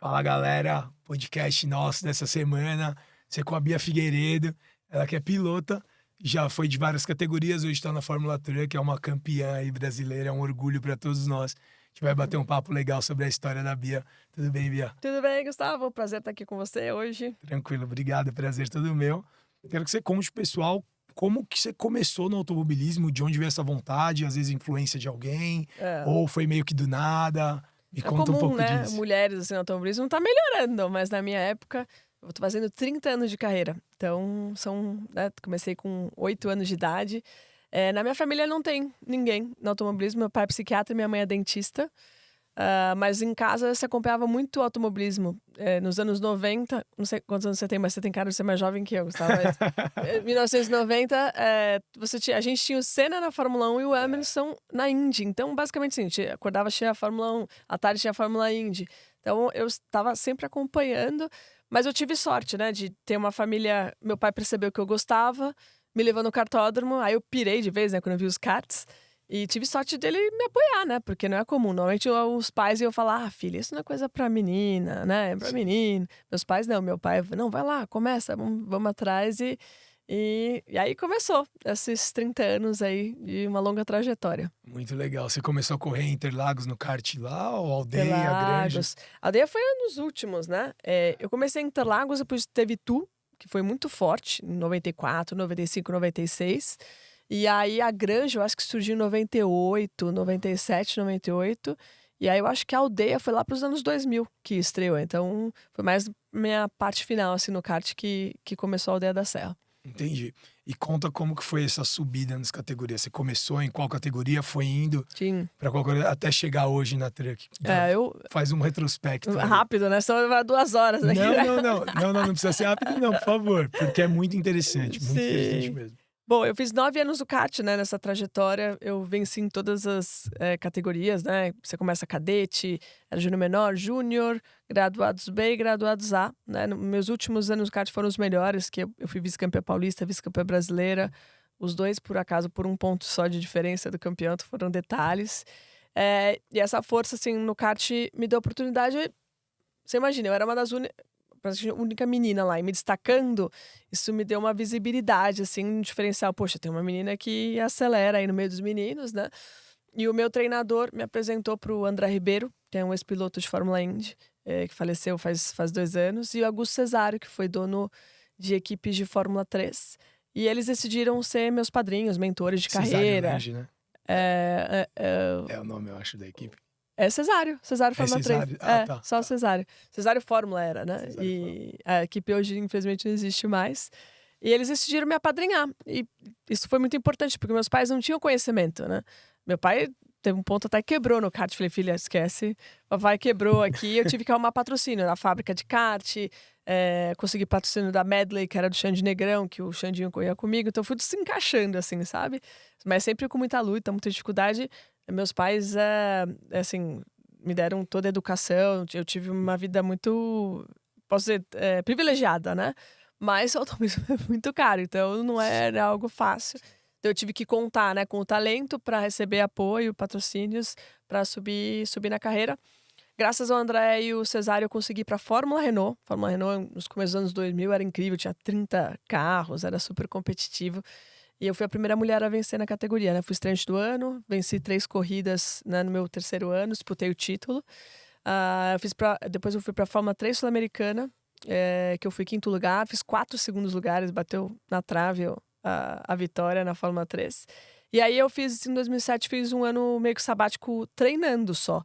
Fala galera, podcast nosso dessa semana. Você com a Bia Figueiredo, ela que é pilota, já foi de várias categorias, hoje está na Fórmula Truck, é uma campeã aí brasileira, é um orgulho para todos nós. A gente vai bater um papo legal sobre a história da Bia. Tudo bem, Bia? Tudo bem, Gustavo? Prazer estar aqui com você hoje. Tranquilo, obrigado, prazer todo meu. Quero que você conte pro pessoal como que você começou no automobilismo, de onde veio essa vontade, às vezes influência de alguém, É, ou foi meio que do nada. Me é conta um comum, pouco né? disso. Mulheres assim, no automobilismo tá melhorando, mas na minha época, eu tô fazendo 30 anos de carreira. Então, comecei com 8 anos de idade. Na minha família não tem ninguém no automobilismo. Meu pai é psiquiatra e minha mãe é dentista. Mas em casa se acompanhava muito automobilismo. Nos anos 90, não sei quantos anos você tem, mas você tem cara de ser mais jovem que eu, Gustavo. Mas, 1990, a gente tinha o Senna na Fórmula 1 e o Emerson na Indy. Então, basicamente, assim, a gente acordava, tinha a Fórmula 1, à tarde tinha a Fórmula Indy. Então, eu estava sempre acompanhando, mas eu tive sorte, né, de ter uma família. Meu pai percebeu que eu gostava, me levou no kartódromo, aí eu pirei de vez, né, quando eu vi os karts. E tive sorte dele me apoiar, né? Porque não é comum. Normalmente os pais iam falar: filha, isso não é coisa pra menina, né? É pra menino. Meus pais não. Meu pai, não, vai lá, começa, vamos atrás. E aí começou esses 30 anos aí de uma longa trajetória. Muito legal. Você começou a correr em Interlagos no kart lá, ou aldeia, granja? Interlagos. A aldeia foi um dos últimos, né? Eu comecei em Interlagos, depois teve Tu, que foi muito forte, em 94, 95, 96. E aí a Granja, eu acho que surgiu em 98, 97, 98. E aí eu acho que a Aldeia foi lá para os anos 2000 que estreou. Então foi mais minha parte final, assim, no kart que começou a Aldeia da Serra. Entendi. E conta como que foi essa subida nas categorias. Você começou em qual categoria, foi indo Sim. para qual até chegar hoje na Truck? Eu... Faz um retrospecto aí. Rápido, né? Só vai 2 horas aqui, Não, né? não, não. Não precisa ser rápido não, por favor. Porque é muito interessante Sim. mesmo. Bom, eu fiz 9 anos do kart, né, nessa trajetória. Eu venci em todas as categorias, né? Você começa cadete, era júnior menor, júnior, graduados B e graduados A, né? Meus últimos anos do kart foram os melhores, que eu fui vice-campeã paulista, vice-campeã brasileira. Os dois, por acaso, por um ponto só de diferença do campeonato, foram detalhes. E essa força, assim, no kart me deu oportunidade. Você imagina, eu era uma das única menina lá, e me destacando, isso me deu uma visibilidade, assim, um diferencial. Poxa, tem uma menina que acelera aí no meio dos meninos, né? E o meu treinador me apresentou pro André Ribeiro, que é um ex-piloto de Fórmula Indy, que faleceu faz 2 anos, e o Augusto Cesário, que foi dono de equipes de Fórmula 3. E eles decidiram ser meus padrinhos, mentores de Cesário carreira. Lange, né? É, é, é, É o nome, eu acho, da equipe. é Cesário É Fórmula 3. Cesário? Ah, tá. Só Cesário. Cesário Fórmula era, né? Cesário Fórmula. E a equipe hoje, infelizmente, não existe mais. E eles decidiram me apadrinhar. E isso foi muito importante, porque meus pais não tinham conhecimento, né? Meu pai teve um ponto até que quebrou no kart. Falei, filha, esquece. Papai quebrou aqui. Eu tive que arrumar patrocínio na fábrica de kart. Consegui patrocínio da Medley, que era do Xande Negrão, que o Xandinho corria comigo. Então, fui se encaixando, assim, sabe? Mas sempre com muita luta, muita dificuldade. Meus pais, assim, me deram toda a educação. Eu tive uma vida muito, posso dizer, privilegiada, né? Mas o automobilismo é muito caro, então não era algo fácil. Então eu tive que contar, né, com o talento para receber apoio, patrocínios, para subir na carreira. Graças ao André e o Cesário, eu consegui ir para a Fórmula Renault. Fórmula Renault, nos começos dos anos 2000, era incrível, tinha 30 carros, era super competitivo. E eu fui a primeira mulher a vencer na categoria, né? Fui estreante do ano, venci 3 corridas, né, no meu terceiro ano, disputei o título. Depois eu fui para a Fórmula 3 Sul-Americana, que eu fui quinto lugar, fiz 4 segundos lugares, bateu na trave a vitória na Fórmula 3. E aí eu fiz, em 2007, fiz um ano meio que sabático treinando só.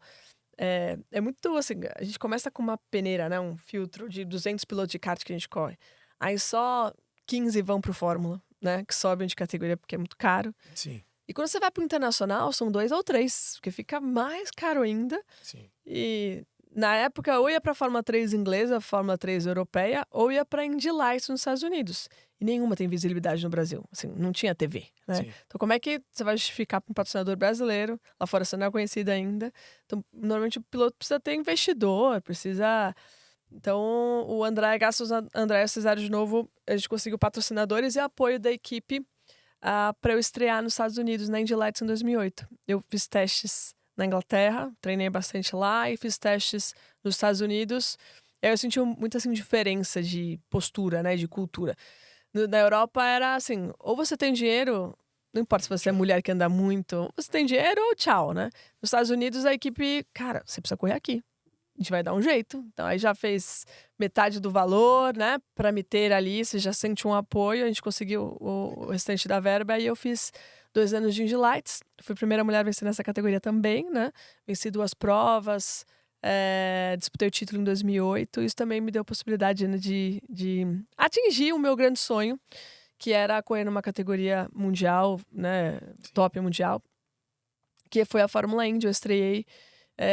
É muito assim, a gente começa com uma peneira, né? Um filtro de 200 pilotos de kart que a gente corre. Aí só 15 vão pro Fórmula, né? Que sobem de categoria porque é muito caro. Sim, E quando você vai pro internacional, são 2 ou 3, porque fica mais caro ainda. sim. E na época, ou ia pra Fórmula 3 inglesa, Fórmula 3 europeia, ou ia pra Indy Lights nos Estados Unidos. E nenhuma tem visibilidade no Brasil. Assim, não tinha TV, né? Sim. Então, como é que você vai justificar para um patrocinador brasileiro? Lá fora você não é conhecido ainda. Então, normalmente o piloto precisa ter investidor, precisa... Então, o André, graças ao André e ao Cesário de novo, a gente conseguiu patrocinadores e apoio da equipe para eu estrear nos Estados Unidos, na Indy Lights, em 2008. Eu fiz testes na Inglaterra, treinei bastante lá e fiz testes nos Estados Unidos. E aí eu senti muita assim, diferença de postura, né, de cultura. Na Europa era assim, ou você tem dinheiro, não importa se você é mulher que anda muito, ou você tem dinheiro ou tchau, né? Nos Estados Unidos a equipe, cara, você precisa correr aqui. A gente vai dar um jeito. Então aí já fez metade do valor, né? Pra me ter ali, você já sente um apoio, a gente conseguiu o restante da verba. Aí eu fiz 2 anos de Indy Lights. Fui a primeira mulher a vencer nessa categoria também, né? Venci 2 provas, disputei o título em 2008. Isso também me deu a possibilidade, né, de atingir o meu grande sonho, que era correr numa categoria mundial, né? Top mundial. Que foi a Fórmula Indy. Eu estreiei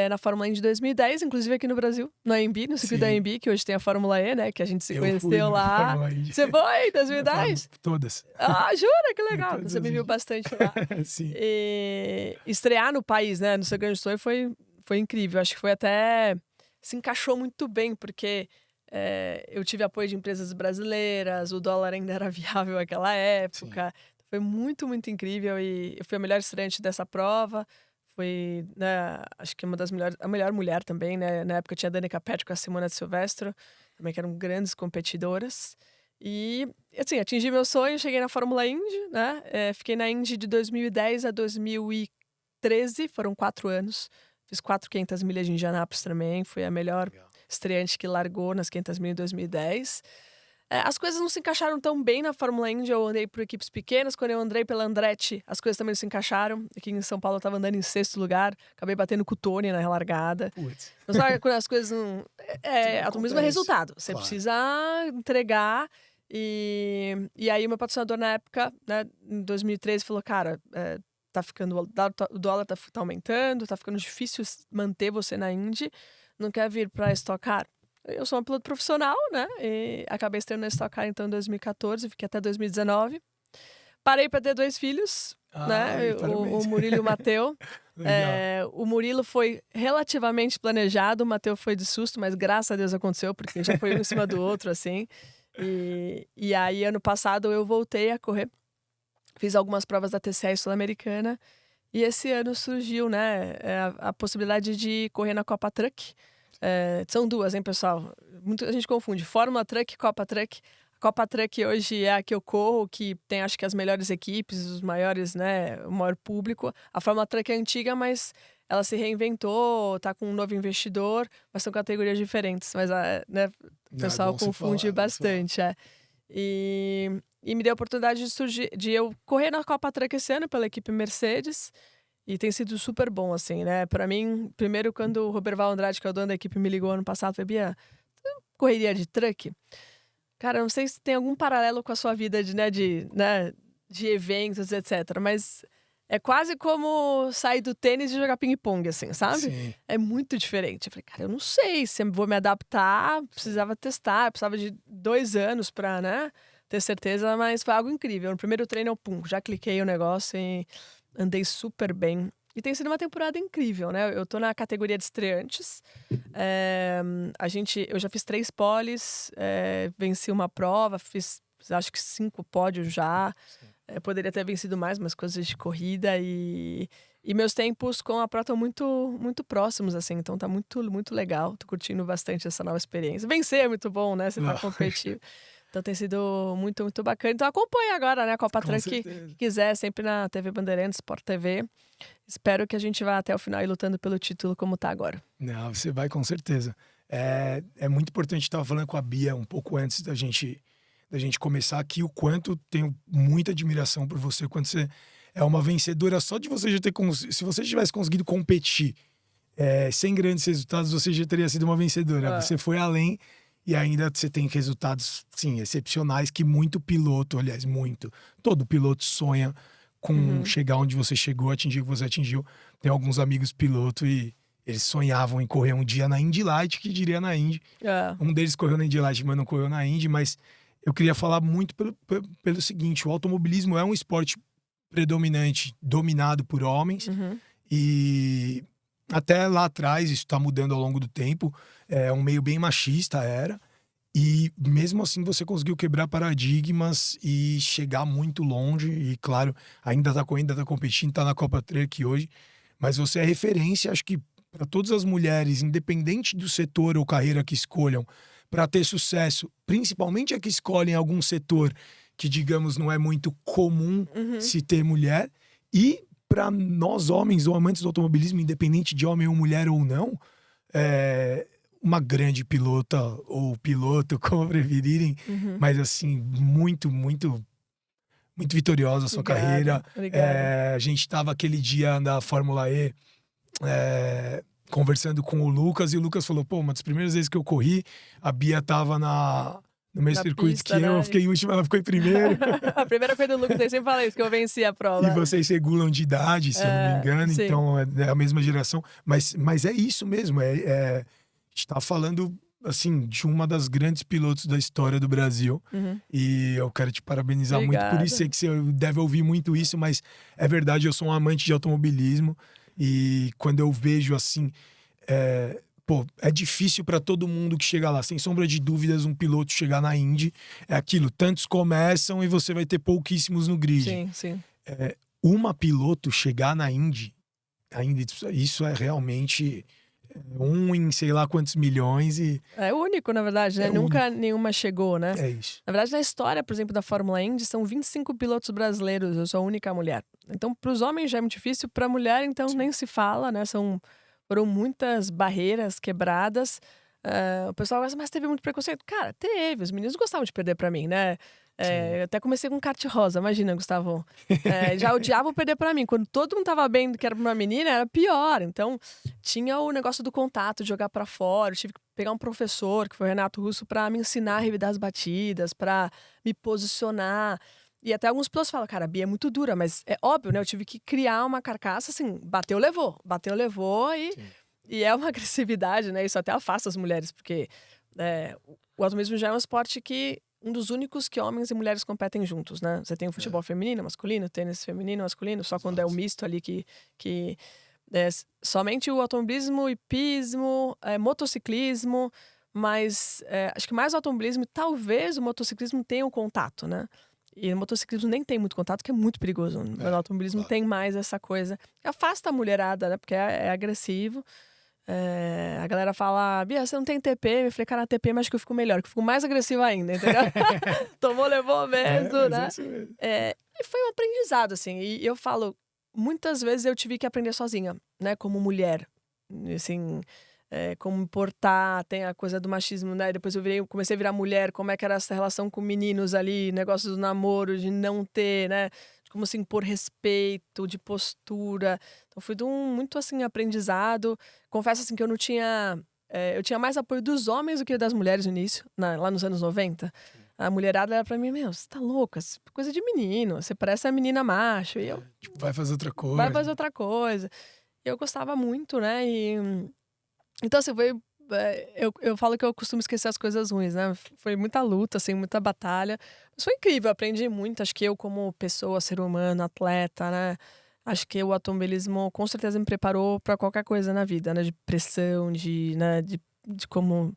na Fórmula Indy de 2010, inclusive aqui no Brasil, no AMB, no circuito da AMB, que hoje tem a Fórmula E, né? Que a gente se conheceu lá. Você foi em 2010? Todas. Ah, jura? Que legal. Todas Você me viu bastante lá. Sim. E estrear no país, né? No seu grande sonho foi incrível. Acho que foi até... Se encaixou muito bem, porque eu tive apoio de empresas brasileiras, o dólar ainda era viável naquela época. Sim. Foi muito, muito incrível. E eu fui a melhor estreante dessa prova. Foi, né, acho que a melhor mulher também, né? Na época tinha a Danica Patrick com a Simona de Silvestro, também que eram grandes competidoras. E, assim, atingi meu sonho, cheguei na Fórmula Indy, né? Fiquei na Indy de 2010 a 2013, foram 4 anos. Fiz 500 milhas de Indianápolis também, fui a melhor estreante que largou nas 500 milhas em 2010. As coisas não se encaixaram tão bem na Fórmula Indy, eu andei por equipes pequenas, quando eu andei pela Andretti, as coisas também não se encaixaram. Aqui em São Paulo eu tava andando em 6º lugar, acabei batendo com o Tony na relargada. Putz. Não sabe quando as coisas não... Automobilismo é resultado, você precisa entregar. E aí o meu patrocinador na época, né, em 2013, falou, cara, tá ficando, o dólar tá aumentando, tá ficando difícil manter você na Indy, não quer vir pra Stock Car? Eu sou uma piloto profissional, né? E acabei estreando na Stock Car então em 2014, fiquei até 2019. Parei para ter 2 filhos, né? O Murilo e o Mateu. O Murilo foi relativamente planejado, o Mateu foi de susto, mas graças a Deus aconteceu, porque já foi um em cima do outro, assim. E aí, ano passado, eu voltei a correr. Fiz algumas provas da TCR Sul-Americana. E esse ano surgiu, né, a possibilidade de correr na Copa Truck. São 2, hein, pessoal? A gente confunde Fórmula Truck e Copa Truck. A Copa Truck hoje é a que eu corro, que tem acho que as melhores equipes, os maiores, né, o maior público. A Fórmula Truck é antiga, mas ela se reinventou, tá com um novo investidor, mas são categorias diferentes. Mas né, o pessoal confunde bastante. E me deu a oportunidade de eu correr na Copa Truck esse ano pela equipe Mercedes. E tem sido super bom, assim, né? Pra mim, primeiro, quando o Roberval Andrade, que é o dono da equipe, me ligou ano passado, falei, Bia, correria de truck? Cara, não sei se tem algum paralelo com a sua vida de eventos, etc. Mas é quase como sair do tênis e jogar ping-pong, assim, sabe? Sim. É muito diferente. Eu falei, cara, eu não sei se eu vou me adaptar, precisava testar, precisava de 2 anos pra, né, ter certeza, mas foi algo incrível. No primeiro treino, eu, já cliquei o negócio e andei super bem. E tem sido uma temporada incrível, né? Eu tô na categoria de estreantes. Eu já fiz 3 poles, venci uma prova, fiz acho que 5 pódios já. Poderia ter vencido mais, mas coisas de corrida. E meus tempos com a Pro estão muito, muito próximos, assim. Então tá muito, muito legal. Tô curtindo bastante essa nova experiência. Vencer é muito bom, né? Você tá competitivo. Então tem sido muito, muito bacana. Então acompanhe agora, né, a Copa Truck, que quiser, sempre na TV Bandeirantes, Sport TV. Espero que a gente vá até o final e lutando pelo título como tá agora. Não, você vai com certeza. É muito importante, estava falando com a Bia um pouco antes da gente começar aqui, o quanto tenho muita admiração por você, quando você é uma vencedora, só de você já ter se você tivesse conseguido competir sem grandes resultados, você já teria sido uma vencedora. Você foi além. E ainda você tem resultados, sim, excepcionais, que muito piloto, aliás, todo piloto sonha com chegar onde você chegou, atingir o que você atingiu. Tem alguns amigos pilotos e eles sonhavam em correr um dia na Indy Light, que diria na Indy. Um deles correu na Indy Light, mas não correu na Indy. Mas eu queria falar muito pelo seguinte, o automobilismo é um esporte predominante, dominado por homens. E até lá atrás, isso está mudando ao longo do tempo, é um meio bem machista, e mesmo assim você conseguiu quebrar paradigmas e chegar muito longe, e claro, ainda tá competindo, tá na Copa Truck hoje, mas você é referência, acho que para todas as mulheres, independente do setor ou carreira que escolham, para ter sucesso, principalmente a que escolhem algum setor que, digamos, não é muito comum se ter mulher, e para nós homens ou amantes do automobilismo, independente de homem ou mulher ou não, uma grande pilota ou piloto, como preferirem, mas assim, muito, muito, muito vitoriosa a sua carreira. Obrigada. A gente estava aquele dia na Fórmula E, conversando com o Lucas, e o Lucas falou, pô, uma das primeiras vezes que eu corri, a Bia tava no mesmo circuito pista, que eu né? fiquei em último, ela ficou em primeiro. A primeira coisa do Lucas, eu sempre falei isso, que eu venci a prova. E vocês regulam de idade, se eu não me engano, sim. então é a mesma geração. Mas é isso mesmo, a gente tá falando, assim, de uma das grandes pilotos da história do Brasil. E eu quero te parabenizar muito por isso. Sei que você deve ouvir muito isso, mas é verdade, eu sou um amante de automobilismo. E quando eu vejo, assim... é difícil para todo mundo que chega lá. Sem sombra de dúvidas, um piloto chegar na Indy é aquilo. Tantos começam e você vai ter pouquíssimos no grid. Sim, sim. Uma piloto chegar na Indy, isso é realmente em sei lá quantos milhões. É único, na verdade, né? Nunca nenhuma chegou, né? É isso. Na verdade, na história, por exemplo, da Fórmula Indy, são 25 pilotos brasileiros. Eu sou a única mulher. Então, para os homens já é muito difícil. Para a mulher, então, nem se fala, né? Foram muitas barreiras quebradas. O pessoal gosta, mas teve muito preconceito. Cara, teve. Os meninos gostavam de perder pra mim, né? Eu até comecei com kart rosa, imagina, Gustavo. Já odiavam perder pra mim. Quando todo mundo tava bem que era pra uma menina, era pior. Então, tinha o negócio do contato, de jogar pra fora. Eu tive que pegar um professor, que foi o Renato Russo, pra me ensinar a revidar as batidas, pra me posicionar. E até alguns pilotos falam, cara, a Bia é muito dura, mas é óbvio, né? Eu tive que criar uma carcaça, assim, bateu, levou e é uma agressividade, né? Isso até afasta as mulheres, porque o automobilismo já é um esporte que um dos únicos que homens e mulheres competem juntos, né? Você tem o futebol feminino, masculino, tênis feminino, masculino, só quando é o misto ali que somente o automobilismo, hipismo, motociclismo, mas acho que mais o automobilismo e talvez o motociclismo tenham contato, né? E no motociclismo nem tem muito contato, que é muito perigoso. No automobilismo tem mais essa coisa. Afasta a mulherada, né? Porque é agressivo. A galera fala, Bia, você não tem TP? Eu falei, cara, TP, mas acho que eu fico melhor, que eu fico mais agressiva ainda, entendeu? Tomou, levou mesmo, né? E foi um aprendizado, assim. E eu falo, muitas vezes eu tive que aprender sozinha, né? Como mulher. Assim... como me portar, tem a coisa do machismo, né? Depois eu comecei a virar mulher, como é que era essa relação com meninos ali, negócio do namoro, de não ter, né? De como se impor respeito, de postura. Então foi muito, assim, aprendizado. Confesso, assim, que eu não tinha... eu tinha mais apoio dos homens do que das mulheres no início, lá nos anos 90. A mulherada era pra mim, você tá louca, coisa de menino, você parece a menina macho. E eu... vai fazer outra coisa. Vai fazer outra coisa. Eu gostava muito, né? Então, assim, eu falo que eu costumo esquecer as coisas ruins, né? Foi muita luta, assim, muita batalha. Mas foi incrível, aprendi muito. Acho que eu, como pessoa, ser humano, atleta, né? Acho que o automobilismo, com certeza, me preparou para qualquer coisa na vida, né? De pressão, de como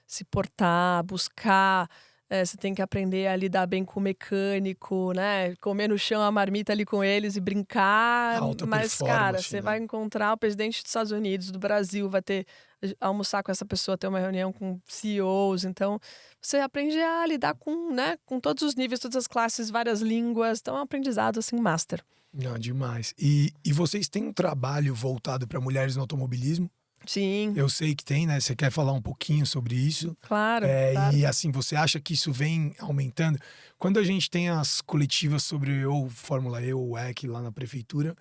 se portar, buscar. Você tem que aprender a lidar bem com o mecânico, né? Comer no chão a marmita ali com eles e brincar. Mas, cara, você vai encontrar o presidente dos Estados Unidos, do Brasil, vai almoçar com essa pessoa, ter uma reunião com CEOs. Então, você aprende a lidar com todos os níveis, todas as classes, várias línguas. Então, é um aprendizado, assim, master. Não, demais. E vocês têm um trabalho voltado para mulheres no automobilismo? Sim. Eu sei que tem, né? Você quer falar um pouquinho sobre isso? Claro, claro. E assim, você acha que isso vem aumentando? Quando a gente tem as coletivas sobre ou Fórmula E ou WEC lá na prefeitura,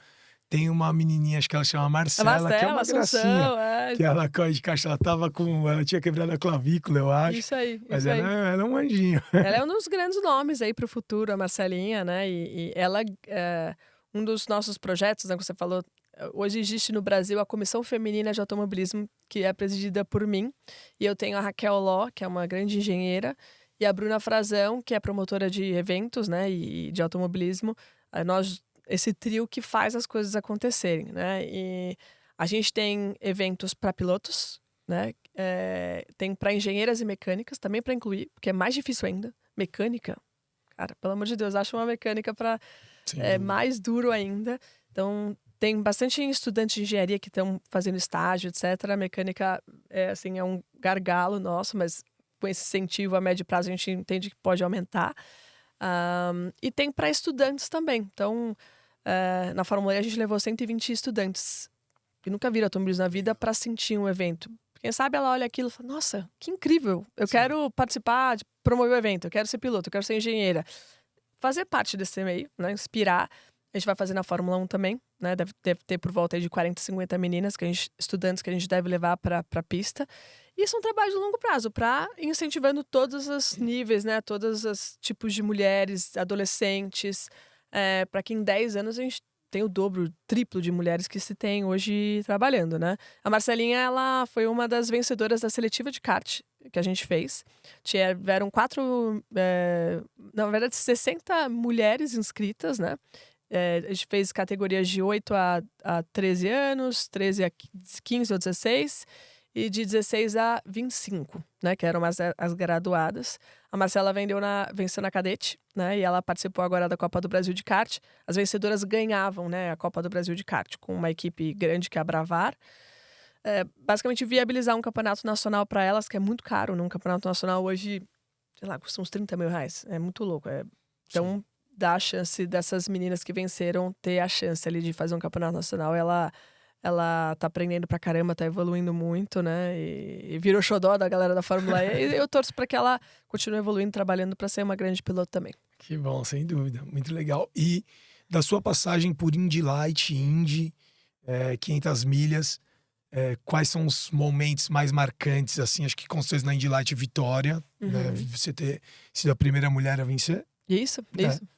tem uma menininha, acho que ela chama Marcela, que é uma gracinha. Que ela corre de caixa, ela tinha quebrado a clavícula, eu acho. Isso aí. Mas ela é um anjinho. Ela é um dos grandes nomes aí pro futuro, a Marcelinha, né? E ela um dos nossos projetos, né, que você falou, hoje existe no Brasil a Comissão Feminina de Automobilismo, que é presidida por mim. E eu tenho a Raquel Ló, que é uma grande engenheira, e a Bruna Frazão, que é promotora de eventos, né, e de automobilismo. Esse trio que faz as coisas acontecerem, né? E a gente tem eventos para pilotos, né? Tem para engenheiras e mecânicas, também para incluir, porque é mais difícil ainda. Mecânica, cara, pelo amor de Deus, acho uma mecânica para mais duro ainda. Então, tem bastante estudantes de engenharia que estão fazendo estágio, etc. A mecânica é um gargalo nosso, mas com esse incentivo a médio prazo a gente entende que pode aumentar. E tem para estudantes também. Então, na Fórmula E a gente levou 120 estudantes que nunca viram automobilismo na vida para sentir um evento. Quem sabe ela olha aquilo e fala, nossa, que incrível, eu quero participar, promover o evento, eu quero ser piloto, eu quero ser engenheira. Fazer parte desse meio, né? Inspirar. A gente vai fazer na Fórmula 1 também, né? Deve ter por volta aí de 40, 50 meninas, estudantes que a gente deve levar para a pista. E isso é um trabalho de longo prazo, para incentivando todos os níveis, né? Todos os tipos de mulheres, adolescentes, para que em 10 anos a gente tem o dobro, o triplo de mulheres que se tem hoje trabalhando, né? A Marcelinha, ela foi uma das vencedoras da seletiva de kart que a gente fez. Tiveram 60 mulheres inscritas, né? A gente fez categorias de 8 a 13 anos, 13 a 15 ou 16 e de 16 a 25, né? Que eram as graduadas. A Marcela venceu na cadete, né? E ela participou agora da Copa do Brasil de kart. As vencedoras ganhavam, né, a Copa do Brasil de kart com uma equipe grande que é a Bravar. Basicamente viabilizar um campeonato nacional para elas, que é muito caro. Num campeonato nacional hoje, sei lá, custa uns 30 mil reais. É muito louco. Então, dá a chance dessas meninas que venceram ter a chance ali de fazer um campeonato nacional. Ela tá aprendendo pra caramba, tá evoluindo muito, né? E virou xodó da galera da Fórmula E. E eu torço pra que ela continue evoluindo, trabalhando pra ser uma grande piloto também. Que bom, sem dúvida. Muito legal. E da sua passagem por Indy Light, Indy, 500 milhas, quais são os momentos mais marcantes, assim? Acho que com certeza na Indy Light, vitória, né? Você ter sido a primeira mulher a vencer. Isso,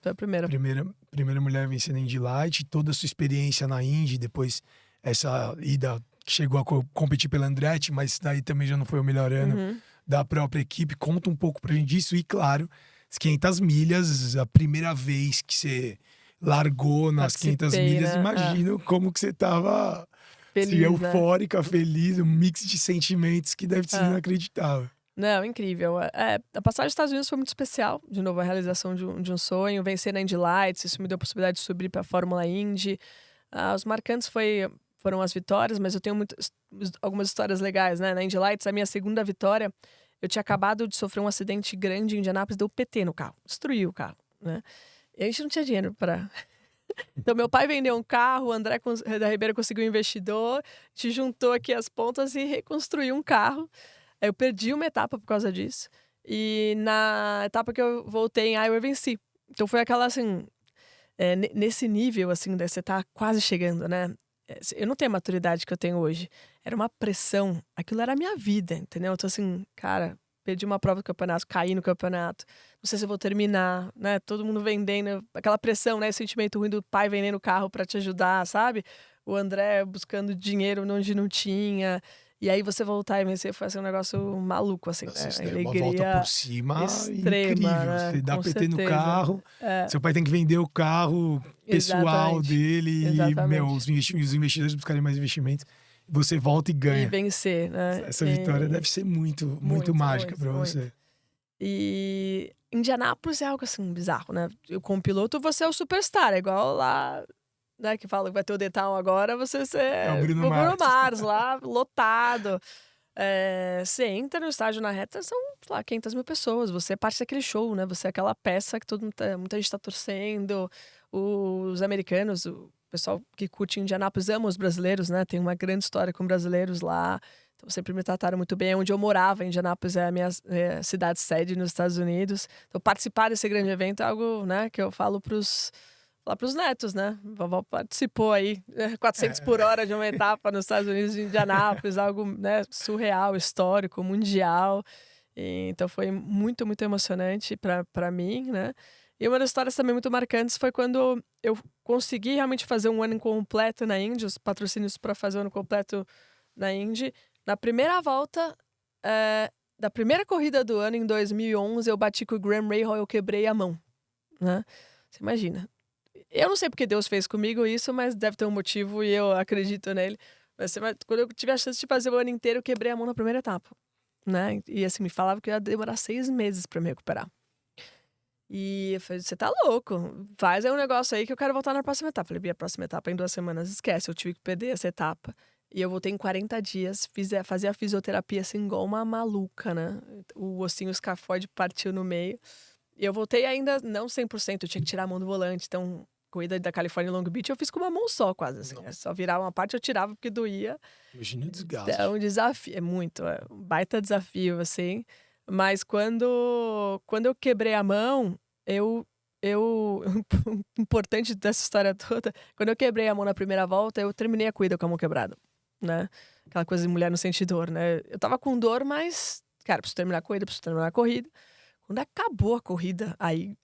foi a primeira. Primeira mulher a vencer na Indy Light, toda a sua experiência na Indy, depois essa ida que chegou a competir pela Andretti, mas daí também já não foi o melhor ano da própria equipe. Conta um pouco pra gente disso e, claro, as 500 milhas, a primeira vez que você largou nas 500 milhas, né? Imagino como que você tava feliz, eufórica, né? Feliz, um mix de sentimentos que deve ser inacreditável. Não, incrível. A passagem dos Estados Unidos foi muito especial. De novo, a realização de um sonho. Vencer na Indy Lights, isso me deu a possibilidade de subir para a Fórmula Indy. Os marcantes foram as vitórias, mas eu tenho algumas histórias legais, né? Na Indy Lights, a minha segunda vitória, eu tinha acabado de sofrer um acidente grande em Indianápolis, deu PT no carro, destruiu o carro, né? E a gente não tinha dinheiro para... Então, meu pai vendeu um carro, o André da Ribeira conseguiu um investidor, a gente juntou aqui as pontas e reconstruiu um carro. Eu perdi uma etapa por causa disso. E na etapa que eu voltei em Iowa, eu venci. Então, foi aquela, assim... nesse nível, assim, você tá quase chegando, né? Eu não tenho a maturidade que eu tenho hoje. Era uma pressão. Aquilo era a minha vida, entendeu? Então, assim, cara, perdi uma prova do campeonato, caí no campeonato. Não sei se eu vou terminar, né? Todo mundo vendendo. Aquela pressão, né? Esse sentimento ruim do pai vendendo o carro pra te ajudar, sabe? O André buscando dinheiro onde não tinha. E aí você voltar e vencer foi assim, um negócio maluco, assim, né? Alegria uma volta por cima extrema, incrível. Né? Você dá Com PT certeza. no carro, seu pai tem que vender o carro pessoal dele. Exatamente. E os investidores buscarem mais investimentos. Você volta e ganha. E vencer, né? Essa vitória deve ser muito mágica para você. E Indianápolis é algo assim bizarro, né? Eu, como piloto, você é o superstar, é igual lá... Né, que fala que vai ter o The Town agora, você é o Bruno Mars lá, lotado. Você entra no estádio na reta, são, sei lá, 500 mil pessoas. Você é parte daquele show, né? Você é aquela peça que muita gente tá torcendo. Os americanos, o pessoal que curte Indianápolis ama os brasileiros, né? Tem uma grande história com brasileiros lá. Então sempre me trataram muito bem. Onde eu morava, Indianápolis é a minha cidade sede nos Estados Unidos. Então participar desse grande evento é algo, né, que eu falo pros netos, né? Vovó participou aí, 400 por hora de uma etapa nos Estados Unidos de Indianápolis, algo, né, surreal, histórico, mundial. Então foi muito emocionante para mim, né? E uma das histórias também muito marcantes foi quando eu consegui realmente fazer um ano completo na Indy, os patrocínios para fazer o ano completo na Indy. Na primeira volta da primeira corrida do ano, em 2011, eu bati com o Graham Rahal e eu quebrei a mão, né? Você imagina. Eu não sei porque Deus fez comigo isso, mas deve ter um motivo e eu acredito nele. Mas quando eu tive a chance de fazer o ano inteiro, eu quebrei a mão na primeira etapa, né? E assim, me falava que ia demorar 6 meses para me recuperar. E eu falei, você tá louco, faz aí um negócio aí que eu quero voltar na próxima etapa. Falei, Bia, a próxima etapa é em 2 semanas, esquece, eu tive que perder essa etapa. E eu voltei em 40 dias, fazia a fisioterapia assim, igual uma maluca, né? O ossinho escafoide partiu no meio. E eu voltei ainda, não 100%, eu tinha que tirar a mão do volante. Então, corrida da Califórnia Long Beach, eu fiz com uma mão só, quase assim. É só virar uma parte, eu tirava porque doía. Imagina o desgaste. É um desafio, é um baita desafio, assim. Mas quando eu quebrei a mão, importante dessa história toda, quando eu quebrei a mão na primeira volta, eu terminei a corrida com a mão quebrada, né? Aquela coisa de mulher não sente dor, né? Eu tava com dor, mas, cara, preciso terminar a corrida. Quando acabou a corrida, aí,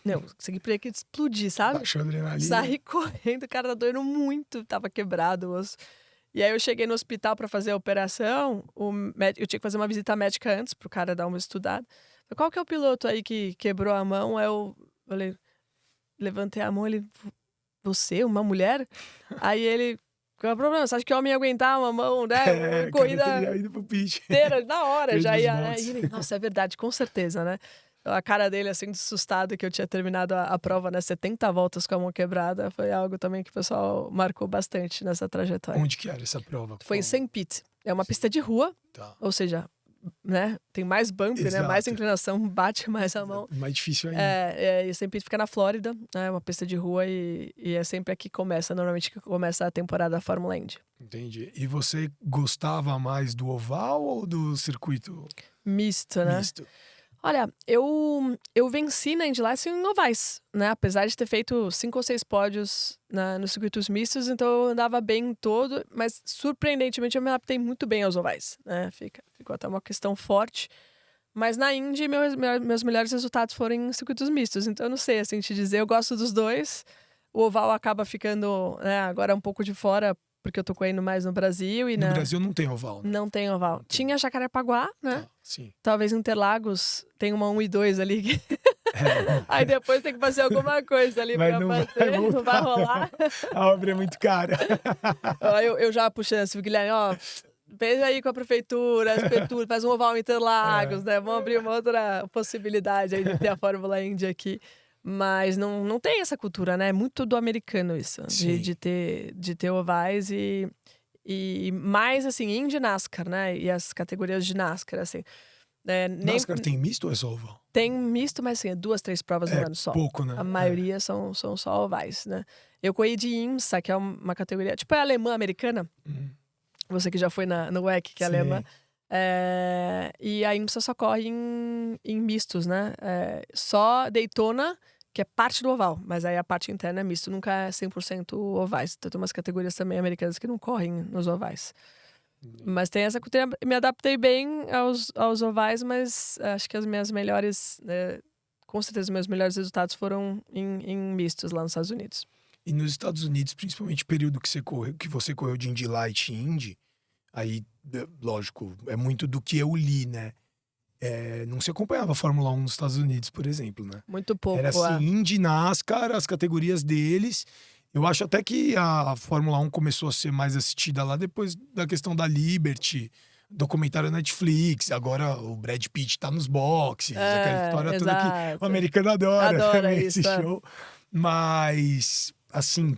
não, consegui que explodir, sabe? Baixou a adrenalina. Saí correndo, o cara tá doendo muito, tava quebrado o osso. E aí eu cheguei no hospital pra fazer a operação, eu tinha que fazer uma visita médica antes pro cara dar uma estudada. Qual que é o piloto aí que quebrou a mão? Eu falei, levantei a mão, ele, você, uma mulher? Aí ele, qual é o problema? Você acha que homem ia aguentar uma mão, né? Corrida inteira, na hora, já ia, né? E ele, nossa, é verdade, com certeza, né? A cara dele, assim, de assustado que eu tinha terminado a prova, né? 70 voltas com a mão quebrada. Foi algo também que o pessoal marcou bastante nessa trajetória. Onde que era essa prova? Foi em St. Pete. É uma pista de rua, ou seja, né? Tem mais bump, né? Mais inclinação, bate mais a mão. Mais difícil ainda. E St. Pete fica na Flórida, né? Uma pista de rua e é sempre aqui que começa, normalmente que começa a temporada da Fórmula Indy. Entendi. E você gostava mais do oval ou do circuito? Misto, né? Misto. Olha, eu venci na Indy Lights em ovais, né? Apesar de ter feito 5 ou 6 pódios nos circuitos mistos, então eu andava bem em todo, mas surpreendentemente eu me adaptei muito bem aos ovais, né? Ficou até uma questão forte. Mas na Indy, meus melhores resultados foram em circuitos mistos, então eu não sei, assim, te dizer, eu gosto dos dois. O oval acaba ficando, né, agora um pouco de fora, porque eu tô correndo mais no Brasil. No Brasil não tem oval, né? Não tem oval. Tinha Jacarepaguá, né? Sim. Talvez Interlagos tem uma 1 e 2 ali. Que... Aí depois tem que fazer alguma coisa ali pra fazer. Não vai rolar. A obra é muito cara. Eu já puxei assim, Guilherme, ó, veja aí com a prefeitura, faz um oval em Interlagos, né? Vamos abrir uma outra possibilidade aí de ter a Fórmula Indy aqui. Mas não tem essa cultura, né? É muito do americano isso, de ter ovais e mais, assim, Indy e NASCAR, né? E as categorias de NASCAR, assim. NASCAR tem misto ou é só oval? Tem misto, mas assim, 2, 3 provas no ano só. Pouco, né? A maioria são só ovais, né? Eu corri de IMSA, que é uma categoria... Tipo, é alemã americana. Você que já foi no WEC, que é alemã. E a IMSA só corre em mistos, né? Só Daytona, que é parte do oval, mas aí a parte interna é misto, nunca é 100% ovais. Então tem umas categorias também americanas que não correm nos ovais. Mas tem essa cultura, me adaptei bem aos ovais, mas acho que as minhas melhores, com certeza, meus melhores resultados foram em mistos lá nos Estados Unidos. E nos Estados Unidos, principalmente o período que você correu de Indy Light e Indy, aí, lógico, é muito do que eu li, né? Não se acompanhava a Fórmula 1 nos Estados Unidos, por exemplo, né? Muito pouco. Era assim, Indy, NASCAR, as categorias deles. Eu acho até que a Fórmula 1 começou a ser mais assistida lá depois da questão da Liberty, documentário Netflix, agora o Brad Pitt tá nos boxes, aquela história toda que o americano adora né, esse show. Mas, assim,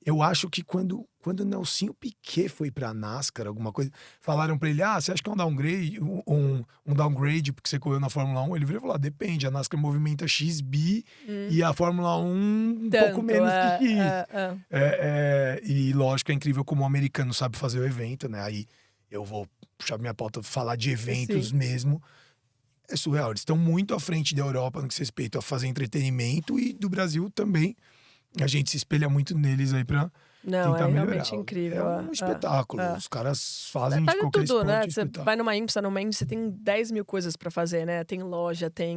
eu acho que quando o Nelsinho Piquet foi pra NASCAR, alguma coisa, falaram pra ele, você acha que é um downgrade porque você correu na Fórmula 1? Ele virou e falou, depende, a NASCAR movimenta XB e a Fórmula 1 um pouco menos que X. E lógico, é incrível como o americano sabe fazer o evento, né? Aí eu vou puxar minha pauta, falar de eventos mesmo. É surreal, eles estão muito à frente da Europa no que se respeita a fazer entretenimento e do Brasil também. A gente se espelha muito neles aí pra tentar melhorar. Realmente incrível. É um espetáculo. Os caras fazem de qualquer tudo, né? Você espetáculo. vai numa IMSA, você tem 10 mil coisas pra fazer, né? Tem loja, tem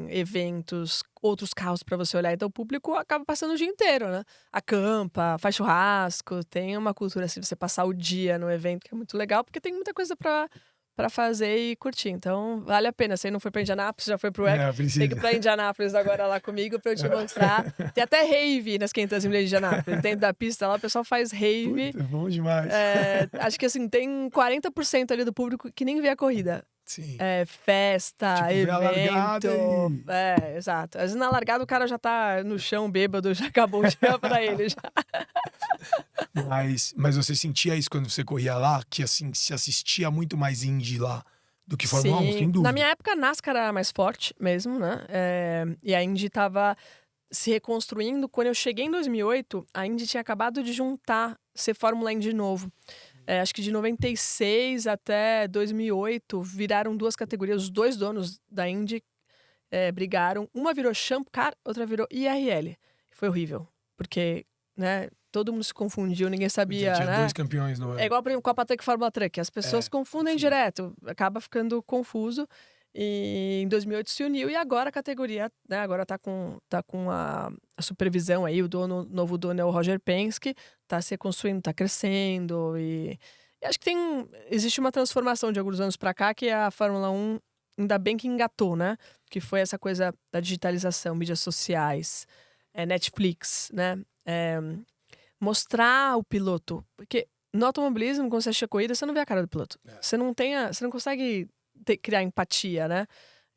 eventos, outros carros pra você olhar. Então o público acaba passando o dia inteiro, né? Acampa, faz churrasco. Tem uma cultura assim, você passar o dia no evento, que é muito legal, porque tem muita coisa pra fazer e curtir. Então, vale a pena. Você não foi pra Indianápolis, já foi pro WEC. Tem que ir pra Indianápolis agora lá comigo pra eu te mostrar. Tem até rave nas 500 milhas de Indianápolis. Dentro da pista lá, o pessoal faz rave. Puta, bom demais. Acho que assim, tem 40% ali do público que nem vê a corrida. Sim. Festa, Tipo, vê a largada evento. Exato. Às vezes na largada o cara já tá no chão bêbado, já acabou o dia pra ele. Já. Mas você sentia isso quando você corria lá? Que assim, se assistia muito mais Indy lá do que Fórmula 1, sem Sim. dúvida. Na minha época, a NASCAR era mais forte mesmo, né? E a Indy tava se reconstruindo. Quando eu cheguei em 2008, a Indy tinha acabado de ser Fórmula Indy de novo. Acho que de 96 até 2008 viraram 2 categorias. Os 2 donos da Indy brigaram. Uma virou Champ Car, outra virou IRL. Foi horrível, porque, né, todo mundo se confundiu, ninguém sabia, Tinha né? 2 campeões no É igual, por exemplo, Copa Truck e Fórmula Truck. As pessoas confundem direto, acaba ficando confuso. E em 2008 se uniu e agora a categoria, né, agora tá com a supervisão aí, o novo dono é o Roger Penske, tá se reconstruindo, tá crescendo e acho que existe uma transformação de alguns anos pra cá que a Fórmula 1 ainda bem que engatou, né? Que foi essa coisa da digitalização, mídias sociais, Netflix, né? Mostrar o piloto, porque no automobilismo, quando você assiste a corrida, você não vê a cara do piloto. Você não consegue criar empatia, né?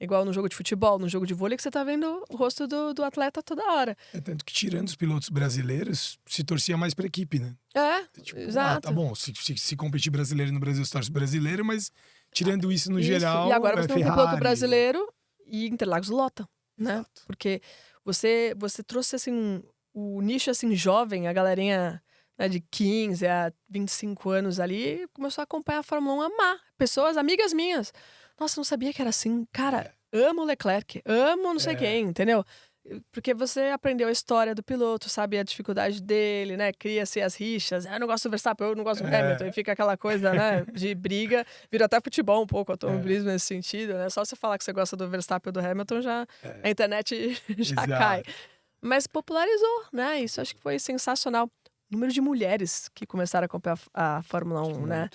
Igual no jogo de futebol, no jogo de vôlei, que você tá vendo o rosto do atleta toda hora. Tanto que tirando os pilotos brasileiros, se torcia mais pra equipe, né? Tipo, Exato. tá bom, se competir brasileiro no Brasil, se torce brasileiro, mas tirando isso no geral, E agora você tem um piloto brasileiro e Interlagos lota, né? Exato. Porque você trouxe, assim, o nicho, assim, jovem, a galerinha, né, de 15 a 25 anos ali, começou a acompanhar a Fórmula 1, amar. Pessoas, amigas minhas. Nossa, não sabia que era assim. Cara, amo o Leclerc, amo não sei quem, entendeu? Porque você aprendeu a história do piloto, sabe a dificuldade dele, né? Cria-se as rixas. Eu não gosto do Verstappen, eu não gosto do Hamilton. E fica aquela coisa, né? De briga. Vira até futebol um pouco, automobilismo nesse sentido, né? Só você falar que você gosta do Verstappen ou do Hamilton, a internet já cai. Mas popularizou, né? Isso acho que foi sensacional. O número de mulheres que começaram a acompanhar a Fórmula 1, né?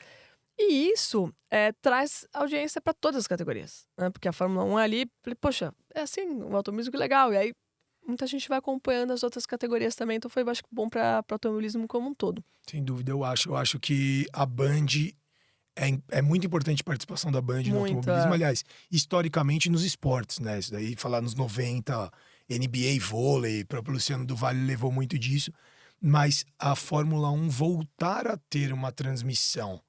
E isso traz audiência para todas as categorias, né? Porque a Fórmula 1 ali, poxa, é assim, um automobilismo que legal. E aí muita gente vai acompanhando as outras categorias também, então foi, acho que, bom para o automobilismo como um todo. Sem dúvida, eu acho que a Band é muito importante a participação da Band no automobilismo, aliás, historicamente nos esportes, né? Isso daí, falar nos 90, NBA, vôlei, o próprio Luciano do Vale levou muito disso, mas a Fórmula 1 voltar a ter uma transmissão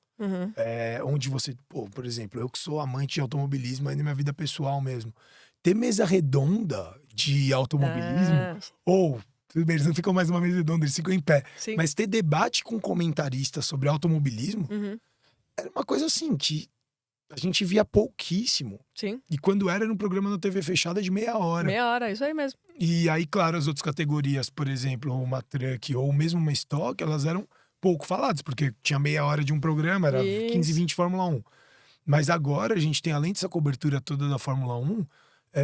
onde você, por exemplo, eu que sou amante de automobilismo aí na minha vida pessoal mesmo, ter mesa redonda de automobilismo, ou tudo bem, eles não ficam mais numa mesa redonda, eles ficam em pé, mas ter debate com comentaristas sobre automobilismo era uma coisa assim que a gente via pouquíssimo. Sim. E quando era um programa na TV fechada de meia hora. Meia hora, isso aí mesmo. E aí, claro, as outras categorias, por exemplo, uma truck ou mesmo uma stock, elas eram pouco faladas, porque tinha meia hora de um programa, era 15, 20 Fórmula 1. Mas agora a gente tem, além dessa cobertura toda da Fórmula 1,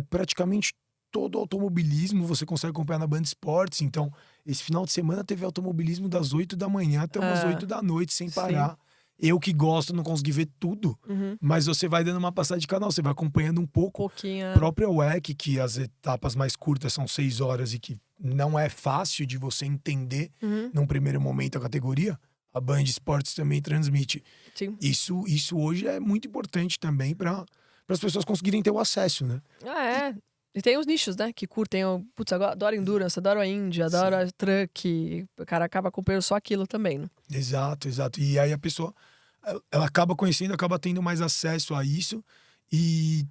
praticamente todo o automobilismo você consegue acompanhar na Band Esportes. Então, esse final de semana teve automobilismo das 8 da manhã até umas 8 da noite, sem parar. Eu que gosto, não consegui ver tudo, mas você vai dando uma passada de canal, você vai acompanhando um pouco. Pouquinho. Própria WEC, que as etapas mais curtas são 6 horas e que não é fácil de você entender num primeiro momento a categoria, a Band Esportes também transmite. Sim. Isso hoje é muito importante também para as pessoas conseguirem ter o acesso, né? E tem os nichos, né? Que curtem, putz, adoro endurance, adoro a Indy, adoro a truck. O cara acaba acompanhando só aquilo também, né? Exato. E aí a pessoa, ela acaba conhecendo, acaba tendo mais acesso a isso. E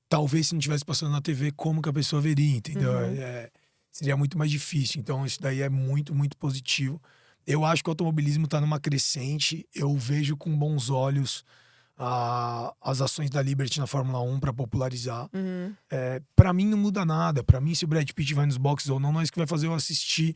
talvez se não estivesse passando na TV, como que a pessoa veria, entendeu? Seria muito mais difícil. Então isso daí é muito, muito positivo. Eu acho que o automobilismo está numa crescente. Eu vejo com bons olhos as ações da Liberty na Fórmula 1 para popularizar. Para mim não muda nada. Para mim, se o Brad Pitt vai nos boxes ou não é isso que vai fazer eu assistir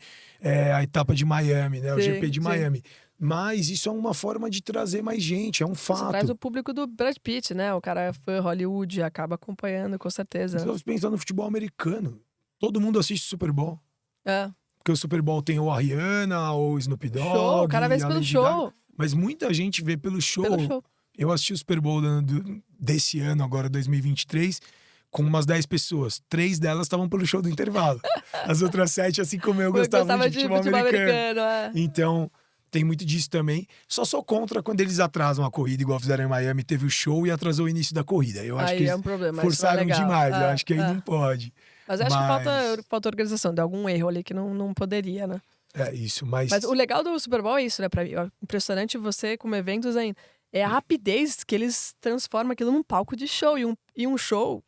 a etapa de Miami, né? O GP de Miami. Mas isso é uma forma de trazer mais gente, é um fato. Você traz o público do Brad Pitt, né? O cara foi Hollywood, acaba acompanhando, com certeza. Se você pensar no futebol americano, todo mundo assiste Super Bowl. Porque o Super Bowl tem ou a Rihanna, ou o Snoop Dogg. Show, o cara vê pelo show. Mas muita gente vê pelo show. Eu assisti o Super Bowl desse ano, agora 2023, com umas 10 pessoas. 3 delas estavam pelo show do intervalo. As outras 7, assim como eu, gostavam de futebol americano. É. Então, tem muito disso também. Só sou contra quando eles atrasam a corrida, igual fizeram em Miami, teve o show e atrasou o início da corrida. Eu acho Aí que é eles um problema, isso não é forçaram legal. demais, eu acho que aí não pode. Mas eu acho que Mas falta organização, de algum erro ali que não poderia, né? é isso, Mas o legal do Super Bowl é isso, né? Pra mim, ó, impressionante você, como eventos ainda. É a rapidez que eles transformam aquilo num palco de show. E um show,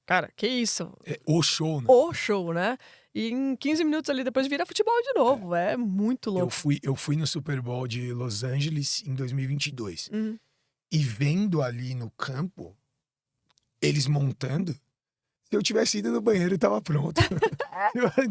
cara, que isso? é o show, né? O show, né? E em 15 minutos ali depois vira futebol de novo. É muito louco. Eu fui no Super Bowl de Los Angeles em 2022. Uhum. E vendo ali no campo, eles montando, se eu tivesse ido no banheiro, eu tava pronto.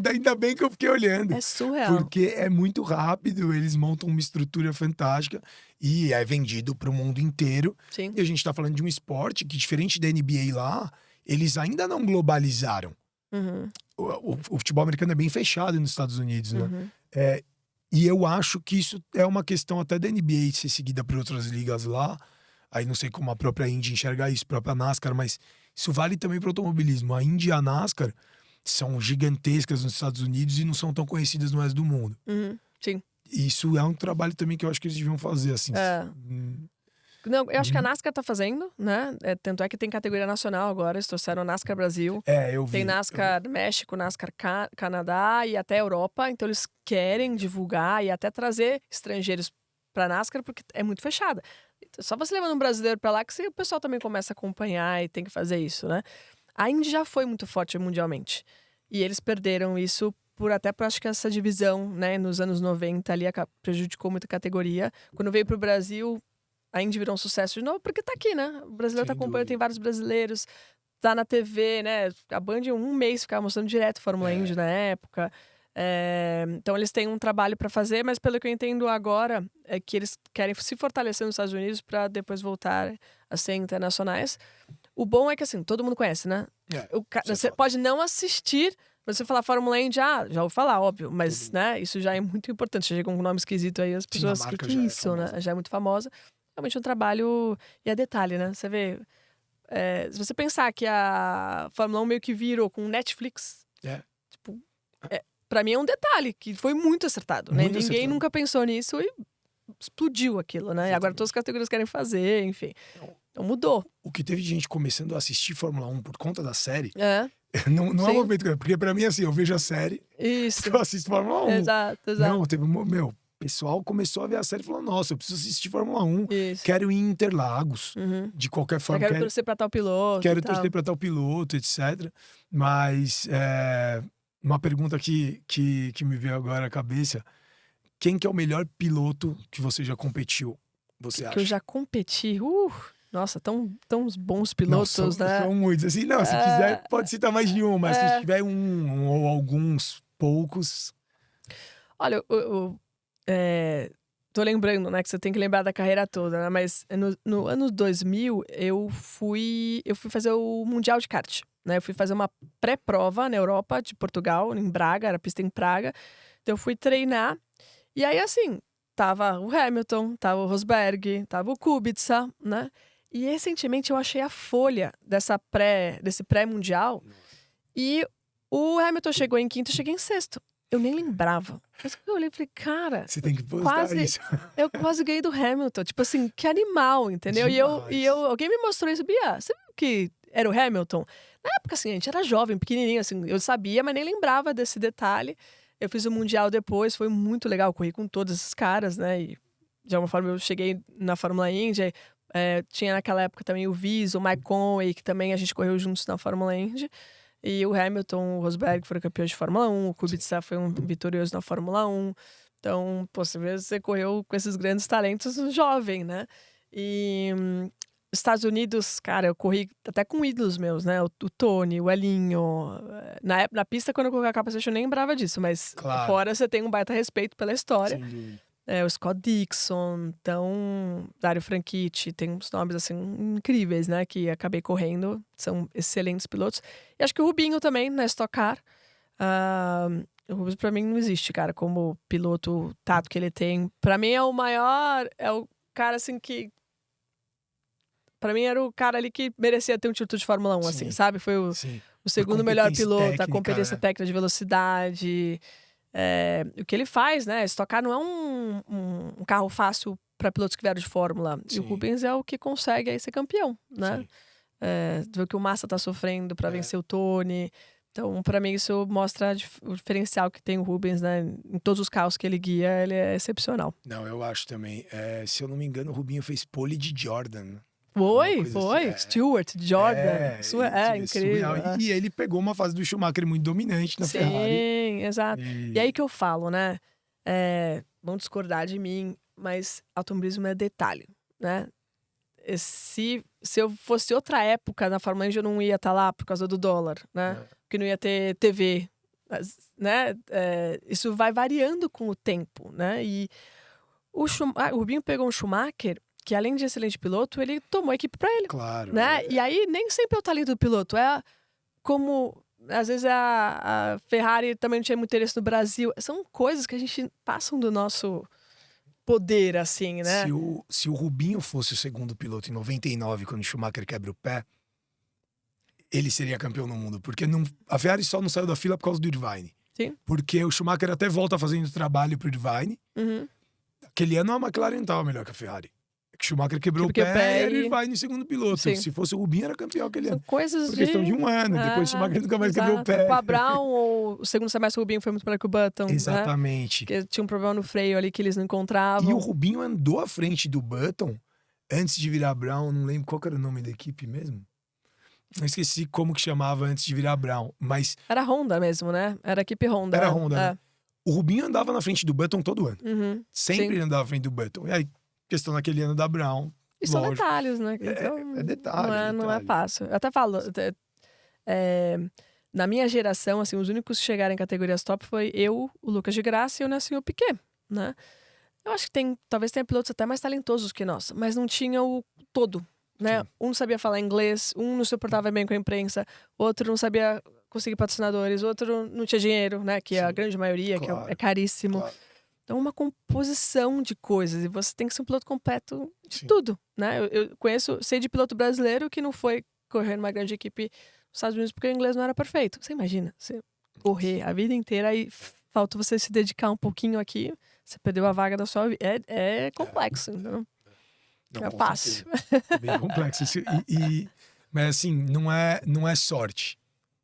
Ainda bem que eu fiquei olhando. É surreal. Porque é muito rápido, eles montam uma estrutura fantástica e é vendido para o mundo inteiro. Sim. E a gente tá falando de um esporte que, diferente da NBA lá, eles ainda não globalizaram. Uhum. O futebol americano é bem fechado nos Estados Unidos, né? Uhum. E eu acho que isso é uma questão até da NBA ser seguida por outras ligas lá. Aí não sei como a própria Indy enxerga isso, a própria NASCAR, mas isso vale também para o automobilismo. A Indy e a NASCAR são gigantescas nos Estados Unidos e não são tão conhecidas no resto do mundo. Uhum. Sim. Isso é um trabalho também que eu acho que eles deviam fazer, assim. Não, eu acho que a NASCAR tá fazendo, né? Tanto é que tem categoria nacional agora, eles trouxeram a NASCAR Brasil. Eu vi. Tem NASCAR México, NASCAR Canadá e até Europa. Então eles querem divulgar e até trazer estrangeiros pra NASCAR, porque é muito fechada. Só você levando um brasileiro pra lá que o pessoal também começa a acompanhar e tem que fazer isso, né? A Indy já foi muito forte mundialmente. E eles perderam isso acho que essa divisão, né, nos anos 90 ali prejudicou muito a categoria. Quando veio pro Brasil, a Indy virou um sucesso de novo, porque tá aqui, né? O brasileiro tá acompanhando, tem vários brasileiros, tá na TV, né? A Band, um mês, ficava mostrando direto Fórmula Indy na época. Então eles têm um trabalho para fazer, mas pelo que eu entendo agora, é que eles querem se fortalecer nos Estados Unidos para depois voltar a ser internacionais. O bom é que, assim, todo mundo conhece, né? Você pode não assistir, mas você falar Fórmula Indy, já ouvi falar, óbvio, mas, né, isso já é muito importante. Chega com um nome esquisito aí, as pessoas, Sim, a marca que já é isso, né? Já é muito famosa. Realmente um trabalho, e é detalhe, né? Você vê, se você pensar que a Fórmula 1 meio que virou com Netflix, tipo, pra mim é um detalhe, que foi muito acertado, né? Muito Ninguém acertado. nunca pensou nisso e explodiu aquilo, né? E agora todas as categorias querem fazer, enfim. Então mudou. O que teve de gente começando a assistir Fórmula 1 por conta da série, não é Sim. um movimento, porque pra mim, assim, eu vejo a série, Isso. eu assisto Fórmula 1. Exato. Não, teve o pessoal começou a ver a série e falou, nossa, eu preciso assistir Fórmula 1, Isso. quero ir em Interlagos, Uhum. de qualquer Eu forma. quero torcer pra tal piloto. Quero e tal. torcer pra tal piloto, etc. Mas uma pergunta que me veio agora à cabeça, quem que é o melhor piloto que você já competiu, você acha? Que eu já competi. Nossa, tão bons Não, pilotos, né? são muitos. Assim, não, se quiser, pode citar mais de um, mas se tiver um ou alguns poucos. Olha, tô lembrando, né, que você tem que lembrar da carreira toda, né? Mas no ano 2000, eu fui fazer o Mundial de Kart, né? Eu fui fazer uma pré-prova na Europa, de Portugal, em Braga, era pista em Praga. Então eu fui treinar. E aí, assim, tava o Hamilton, tava o Rosberg, tava o Kubica, né? E recentemente eu achei a folha desse pré-mundial e o Hamilton chegou em quinto, eu cheguei em sexto. Eu nem lembrava. Mas eu olhei e falei, cara, Você tem que postar isso. eu quase ganhei do Hamilton. Tipo assim, que animal, entendeu? Alguém me mostrou isso. Bia, você viu que era o Hamilton? Na época, assim, a gente era jovem, pequenininho, assim, eu sabia, mas nem lembrava desse detalhe. Eu fiz o Mundial depois, foi muito legal, corri com todos esses caras, né? E de alguma forma eu cheguei na Fórmula Indy. Tinha naquela época também o Viz, o Mike Conway, que também a gente correu juntos na Fórmula Indy. E o Hamilton, o Rosberg foram campeões de Fórmula 1, o Kubica foi um vitorioso na Fórmula 1. Então, você correu com esses grandes talentos jovem, né? E Estados Unidos, cara, eu corri até com ídolos meus, né? O Tony, o Elinho. Na pista, quando eu coloquei a capacete, eu nem lembrava disso, mas fora você tem um baita respeito pela história. Sem dúvida. O Scott Dixon, então, Dario Franchitti, tem uns nomes, assim, incríveis, né, que acabei correndo, são excelentes pilotos. E acho que o Rubinho também, na Stock Car. O Rubinho, pra mim, não existe, cara, como piloto, o tato que ele tem. Pra mim, é o maior, é o cara, assim, que... Pra mim, era o cara ali que merecia ter um título de Fórmula 1, assim, sabe? Foi o segundo melhor piloto, a competência técnica de velocidade... o que ele faz, né? Stock Car não é um carro fácil para pilotos que vieram de Fórmula. Sim. E o Rubens é o que consegue aí ser campeão, né? Sim. Tu vê que o Massa tá sofrendo para vencer o Tony. Então, para mim, isso mostra o diferencial que tem o Rubens, né? Em todos os carros que ele guia, ele é excepcional. Não, eu acho também. Se eu não me engano, o Rubinho fez pole de Jordan. Foi. Assim, Stewart, Jordan. Isso é incrível. Surreal. E ele pegou uma fase do Schumacher muito dominante na Ferrari. Sim, exato. E aí que eu falo, né? Vão discordar de mim, mas automobilismo é detalhe, né? Se eu fosse outra época na Fórmula 1, eu não ia estar lá por causa do dólar, né? Porque não ia ter TV, né? Isso vai variando com o tempo, né? E o Rubinho pegou um Schumacher que, além de excelente piloto, ele tomou a equipe para ele. Claro. Né? E aí, nem sempre é o talento do piloto. É como, às vezes, a Ferrari também não tinha muito interesse no Brasil. São coisas que a gente passam do nosso poder, assim, né? Se o Rubinho fosse o segundo piloto em 99, quando o Schumacher quebra o pé, ele seria campeão no mundo. Porque a Ferrari só não saiu da fila por causa do Irvine. Sim. Porque o Schumacher até volta fazendo trabalho pro Irvine. Uhum. Aquele ano a McLaren não estava melhor que a Ferrari. O Schumacher quebrou o pé e era o Irvine segundo piloto. Sim. Se fosse o Rubinho, era campeão aquele ano. São coisas por questão de um ano. Depois o Schumacher nunca mais quebrou o pé. Com a Brown, ou o segundo semestre o Rubinho foi muito melhor que o Button. Exatamente. Né? Porque tinha um problema no freio ali que eles não encontravam. E o Rubinho andou à frente do Button antes de virar Brown. Não lembro qual era o nome da equipe mesmo. Não esqueci como que chamava antes de virar Brown. Mas era Honda mesmo, né? Era a equipe Honda. Era Honda, né? O Rubinho andava na frente do Button todo ano. Uhum. Sempre ele andava na frente do Button. E aí, questão naquele ano da Brown. E são detalhes, né? Então, detalhe. Não é fácil. Eu até falo, na minha geração, assim, os únicos que chegaram em categorias top foi eu, o Lucas de Graça e o Nelsinho Piquet, né? Eu acho que talvez tenha pilotos até mais talentosos que nós, mas não tinha o todo, né? Sim. Um não sabia falar inglês, um não se portava bem com a imprensa, outro não sabia conseguir patrocinadores, outro não tinha dinheiro, né? Que é a grande maioria, claro, que é caríssimo. Claro. Então, uma composição de coisas. E você tem que ser um piloto completo de tudo, né? Eu sei de piloto brasileiro que não foi correr numa grande equipe nos Estados Unidos porque o inglês não era perfeito. Você imagina, você correr a vida inteira e falta você se dedicar um pouquinho aqui, você perdeu a vaga da sua vida. É complexo, então não é fácil. É bem complexo. Mas assim, não é sorte.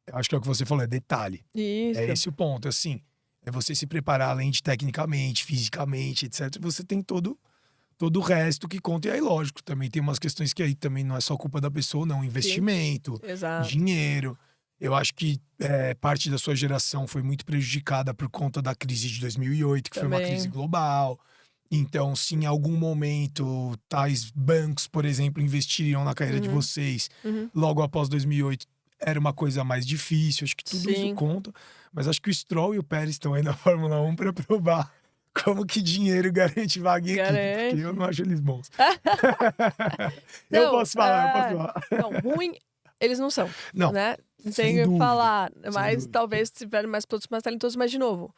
Eu acho que é o que você falou, é detalhe. Isso. É esse o ponto, assim. É você se preparar além de tecnicamente, fisicamente, etc. Você tem todo o resto que conta. E aí, lógico, também tem umas questões que aí também não é só culpa da pessoa, não. Investimento, dinheiro. Eu acho que parte da sua geração foi muito prejudicada por conta da crise de 2008, que também foi uma crise global. Então, se em algum momento tais bancos, por exemplo, investiriam na carreira de vocês logo após 2008, era uma coisa mais difícil, acho que tudo isso conta. Mas acho que o Stroll e o Pérez estão aí na Fórmula 1 para provar como que dinheiro garante vaga em equipe, porque eu não acho eles bons. Eu posso falar. Não, ruim eles não são. Não, né? Tem que falar, mas talvez tiveram mais pilotos mais talentosos, mas de novo,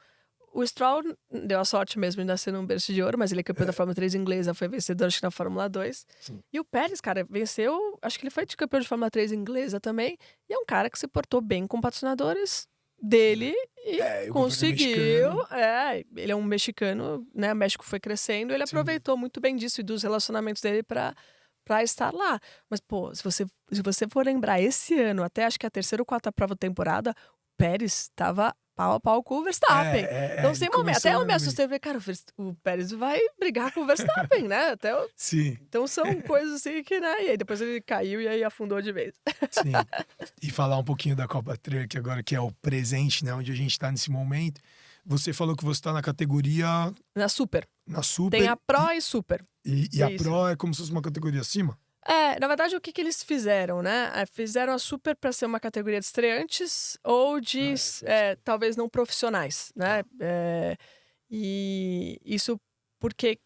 o Stroll deu a sorte mesmo de nascer num berço de ouro, mas ele é campeão da Fórmula 3 inglesa, foi vencedor acho que na Fórmula 2. Sim. E o Pérez, cara, venceu, acho que ele foi campeão de Fórmula 3 inglesa também, e é um cara que se portou bem com patrocinadores dele e conseguiu. Ele é um mexicano, né? O México foi crescendo, ele aproveitou muito bem disso e dos relacionamentos dele para estar lá. Mas, pô, se você for lembrar, esse ano, até acho que a terceira ou quarta prova da temporada, o Pérez estava pau a pau com o Verstappen. Então, sem momento. Até eu me assustei. Falei, cara, o Pérez vai brigar com o Verstappen, né? Sim. Então, são coisas assim que, né? E aí, depois ele caiu e aí afundou de vez. Sim. E falar um pouquinho da Copa Truck agora, que é o presente, né? Onde a gente tá nesse momento. Você falou que você tá na categoria... Na Super. Na Super. Tem a Pro e Super. E a Pro é como se fosse uma categoria acima? Na verdade, o que eles fizeram, né? Fizeram a Super para ser uma categoria de estreantes ou de, talvez, não profissionais, né? E isso porque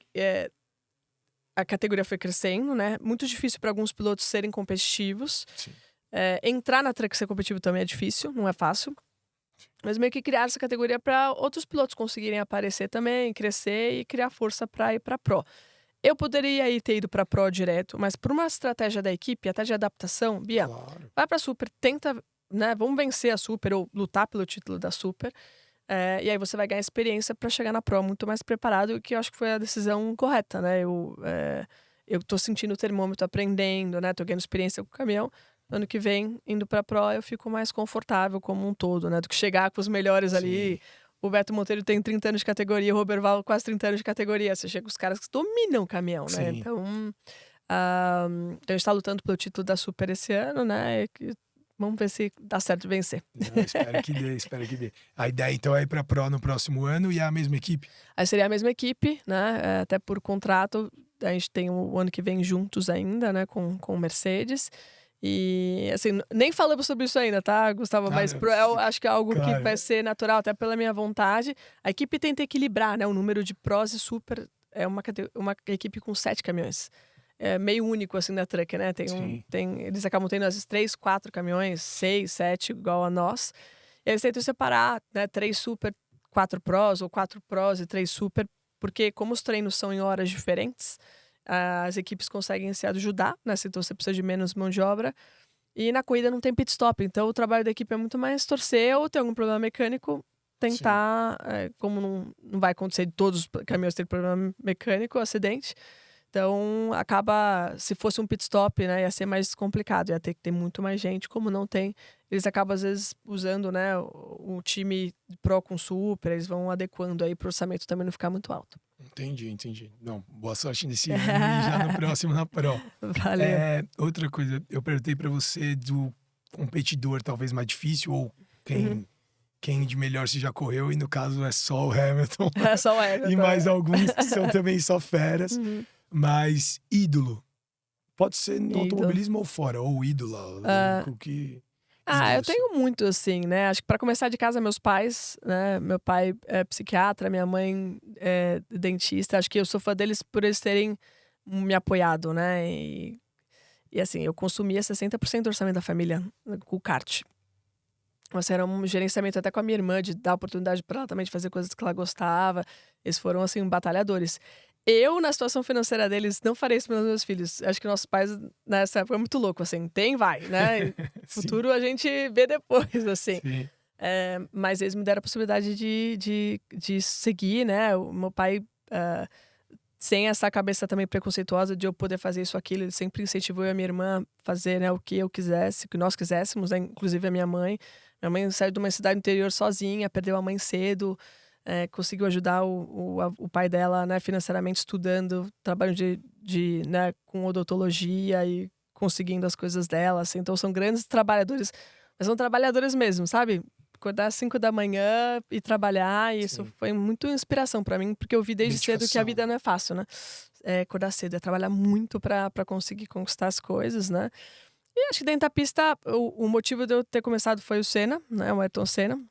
a categoria foi crescendo, né? Muito difícil para alguns pilotos serem competitivos. Sim. Entrar na Truck ser competitivo também é difícil, não é fácil. Mas meio que criaram essa categoria para outros pilotos conseguirem aparecer também, crescer e criar força para ir para Pro. Eu poderia ter ido para Pro direto, mas por uma estratégia da equipe, até de adaptação, Bia, vai para Super, tenta, né, vamos vencer a Super ou lutar pelo título da Super. E aí você vai ganhar experiência para chegar na Pro muito mais preparado, e que eu acho que foi a decisão correta, né? Eu tô sentindo o termômetro, aprendendo, né? Tô ganhando experiência com o caminhão. Ano que vem, indo pra Pro, eu fico mais confortável como um todo, né? Do que chegar com os melhores ali. Sim. O Beto Monteiro tem 30 anos de categoria, o Roberval quase 30 anos de categoria. Você chega com os caras que dominam o caminhão, né? Sim. Então, a gente tá lutando pelo título da Super esse ano, né? Vamos ver se dá certo vencer. Não, espero que dê, espero que dê. A ideia, então, é ir pra Pro no próximo ano e é a mesma equipe? Aí seria a mesma equipe, né? Até por contrato, a gente tem o ano que vem juntos ainda, né? Com o Mercedes. E, assim, nem falamos sobre isso ainda, tá, Gustavo? Mas eu acho que é algo que vai ser natural, até pela minha vontade. A equipe tenta equilibrar, né? O número de Pros e Super. É uma equipe com 7 caminhões. É meio único, assim, na Truck, né? Eles acabam tendo, às vezes, 3, 4 caminhões, 6, 7, igual a nós. E eles tentam separar, né? 3 Super, 4 Pros, ou 4 Pros e 3 Super, porque como os treinos são em horas diferentes, as equipes conseguem se ajudar, né? Então você precisa de menos mão de obra. E na corrida não tem pit stop, então o trabalho da equipe é muito mais torcer ou ter algum problema mecânico, tentar, como não vai acontecer de todos os caminhões ter problema mecânico, acidente. Então, se fosse um pit stop, né, ia ser mais complicado, ia ter que ter muito mais gente, como não tem, eles acabam às vezes usando, né, o time Pro com Super, eles vão adequando aí pro orçamento também não ficar muito alto. Entendi. Não, boa sorte nesse ano e já no próximo na Pro. Valeu. Outra coisa, eu perguntei pra você do competidor talvez mais difícil, ou quem de melhor você já correu, e no caso é só o Hamilton. É só o Hamilton. E mais alguns que são também só feras. Mas ídolo. Pode ser no automobilismo ou fora, ou ídola. Eu tenho muito, assim, né? Acho que para começar de casa, meus pais, né? Meu pai é psiquiatra, minha mãe é dentista. Acho que eu sou fã deles por eles terem me apoiado, né? E assim, eu consumia 60% do orçamento da família com o kart. Mas era um gerenciamento até com a minha irmã, de dar oportunidade para ela também de fazer coisas que ela gostava. Eles foram, assim, batalhadores. Eu, na situação financeira deles, não farei isso pelos meus filhos. Acho que nossos pais, nessa época, é muito louco, assim. Vai, né? Futuro a gente vê depois, assim. Mas eles me deram a possibilidade de seguir, né? O meu pai, sem essa cabeça também preconceituosa de eu poder fazer isso, aquilo, ele sempre incentivou eu e a minha irmã a fazer, né, o que eu quisesse, o que nós quiséssemos, né? Inclusive a minha mãe. Minha mãe saiu de uma cidade interior sozinha, perdeu a mãe cedo. Conseguiu ajudar o pai dela, né, financeiramente, estudando, trabalho né, com odontologia e conseguindo as coisas dela, assim. Então são grandes trabalhadores, mas são trabalhadores mesmo, sabe? Acordar às 5 da manhã e trabalhar, e isso foi muito inspiração para mim, porque eu vi desde cedo que a vida não é fácil, né? Acordar cedo, é trabalhar muito para conseguir conquistar as coisas, né? E acho que dentro da pista, o motivo de eu ter começado foi o Senna, né? O Ayrton Senna.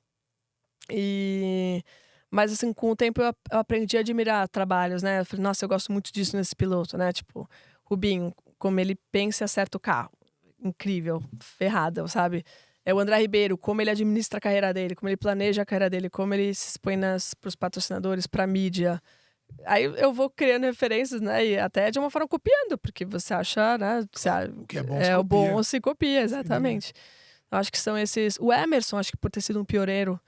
Mas, assim, com o tempo eu aprendi a admirar trabalhos, né? Eu falei, nossa, eu gosto muito disso nesse piloto, né? Tipo, Rubinho, como ele pensa e acerta o carro. Incrível, ferrada, sabe? O André Ribeiro, como ele administra a carreira dele, como ele planeja a carreira dele, como ele se expõe pros patrocinadores, pra mídia. Aí eu vou criando referências, né? E até de uma forma copiando, porque você acha, né? O que é bom o bom se copia, exatamente. Eu acho que são esses... O Emerson, acho que por ter sido um pioneiro,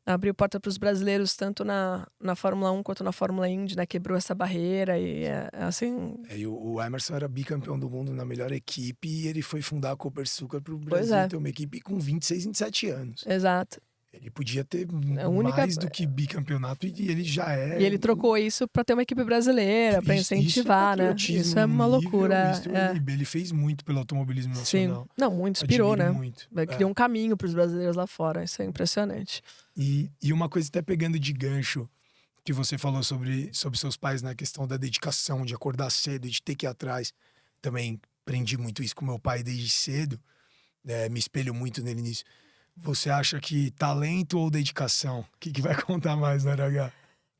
abriu porta para os brasileiros, tanto na Fórmula 1 quanto na Fórmula Indy, né? Quebrou essa barreira e assim... E o Emerson era bicampeão do mundo na melhor equipe, e ele foi fundar a Copersucar para o Brasil ter uma equipe com 26, 27 anos. Exato. Ele podia ter mais do que bicampeonato, e ele já é... E ele trocou isso para ter uma equipe brasileira, para incentivar, né? Isso é uma loucura. Ele fez muito pelo automobilismo nacional. Sim. Não, muito, inspirou, né? Muito. Criou um caminho para os brasileiros lá fora, isso é impressionante. E uma coisa, até pegando de gancho, que você falou sobre seus pais, na questão da dedicação, de acordar cedo, de ter que ir atrás. Também aprendi muito isso com meu pai desde cedo, me espelho muito nele nisso. Você acha que talento ou dedicação? O que vai contar mais no RH?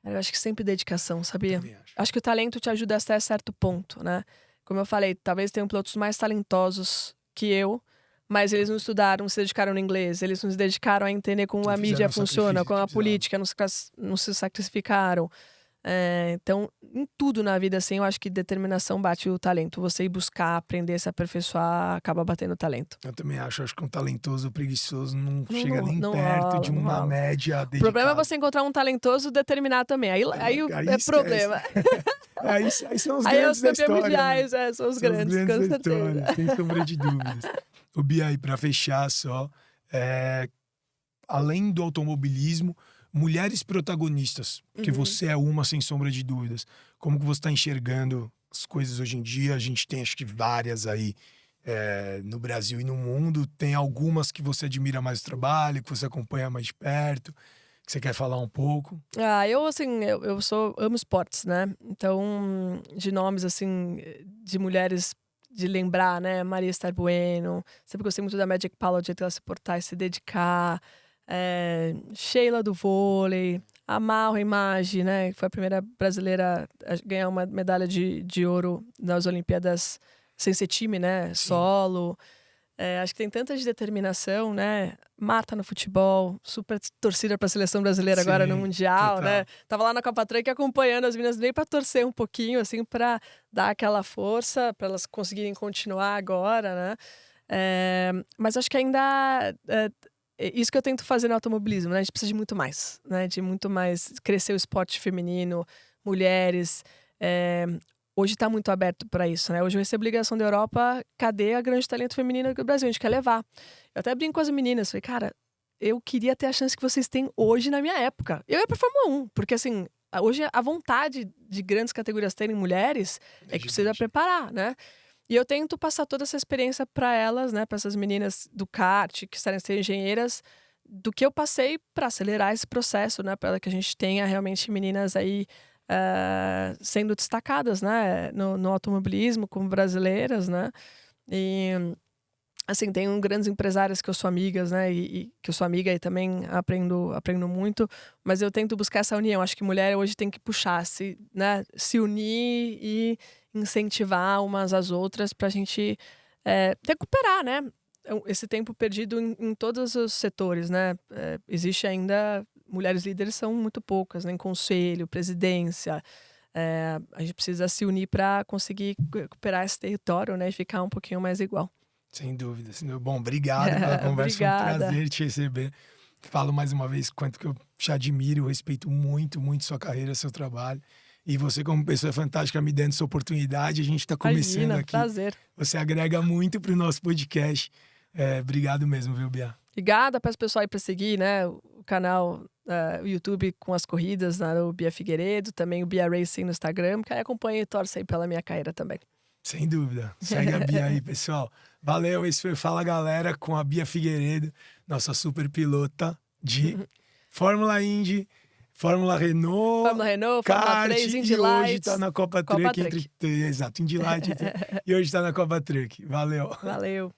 Eu acho que sempre dedicação, sabia? Acho que o talento te ajuda até certo ponto, né? Como eu falei, talvez tenham pilotos mais talentosos que eu, mas eles não estudaram, não se dedicaram no inglês, eles não se dedicaram a entender como a mídia funciona, como a política, não se sacrificaram. Então, em tudo na vida, assim, eu acho que determinação bate o talento. Você ir buscar, aprender, se aperfeiçoar, acaba batendo o talento. Eu também acho que um talentoso preguiçoso não Não, chega nem não perto rola, de não uma rola. média O problema é dedicada. você encontrar um talentoso determinado também. Aí é esquece. problema. Aí são os Aí é grandes os da campeões história, né? mundiais, são os São os grandes, grandes com da certeza. história, sem sombra de dúvidas. O Bia, aí, pra fechar só, além do automobilismo, mulheres protagonistas, porque você é uma, sem sombra de dúvidas. Como que você está enxergando as coisas hoje em dia? A gente tem, acho que, várias aí no Brasil e no mundo. Tem algumas que você admira mais o trabalho, que você acompanha mais de perto, que você quer falar um pouco? Eu, assim, amo esportes, né? Então, de nomes, assim, de mulheres de lembrar, né? Maria Esther Bueno, sempre gostei muito da Magic Paula, o jeito ela se portar e se dedicar. Sheila do vôlei, a Mauro Image, né? Que foi a primeira brasileira a ganhar uma medalha de ouro nas Olimpíadas sem ser time, né? Sim. Solo. Acho que tem tanta de determinação, né? Marta no futebol, super torcida para a seleção brasileira agora no Sim, Mundial, total. né? Tava lá na Copa Truck acompanhando as meninas bem para torcer um pouquinho, assim, para dar aquela força, para elas conseguirem continuar agora, né? Mas acho que ainda isso que eu tento fazer no automobilismo, né? A gente precisa de muito mais, né? De muito mais crescer o esporte feminino, mulheres. Hoje está muito aberto para isso, né? Hoje eu recebo ligação da Europa, cadê a grande talento feminino que o Brasil? A gente quer levar. Eu até brinco com as meninas, falei, cara, eu queria ter a chance que vocês têm hoje na minha época. Eu ia pra Fórmula 1, porque assim, hoje a vontade de grandes categorias terem mulheres é que precisa gigante. preparar, né? E eu tento passar toda essa experiência para elas, né? Para essas meninas do kart, que querem ser engenheiras, do que eu passei para acelerar esse processo, né? Para que a gente tenha realmente meninas aí sendo destacadas, né, no automobilismo como brasileiras, né, e assim, tenho grandes empresárias que eu sou amigas, né, e que eu sou amiga e também aprendo muito, mas eu tento buscar essa união. Acho que mulher hoje tem que puxar, se unir e incentivar umas às outras pra gente recuperar, né, esse tempo perdido em todos os setores, né. Existe ainda mulheres líderes são muito poucas, né? Em conselho, presidência. A gente precisa se unir para conseguir recuperar esse território, né? E ficar um pouquinho mais igual. Sem dúvida. Bom, obrigado pela conversa. Foi um Obrigada. prazer te receber. Falo mais uma vez quanto que eu te admiro, respeito muito, muito sua carreira, seu trabalho. E você, como pessoa fantástica, me dando essa oportunidade. A gente está começando Imagina, aqui. prazer. Você agrega muito para o nosso podcast. Obrigado mesmo, viu, Bia? Obrigada para o pessoal aí para seguir, né? O canal, o YouTube com as corridas, né, o Bia Figueiredo, também o Bia Racing no Instagram, que aí acompanha e torce aí pela minha carreira também. Sem dúvida. Segue a Bia aí, pessoal. Valeu, esse foi Fala Galera com a Bia Figueiredo, nossa super pilota de Fórmula Indy, Fórmula Renault, Fórmula kart, 3, Indy e hoje Lights. tá na Copa Truck. Exato, Indy Light. E hoje tá na Copa Truck. Valeu. Valeu.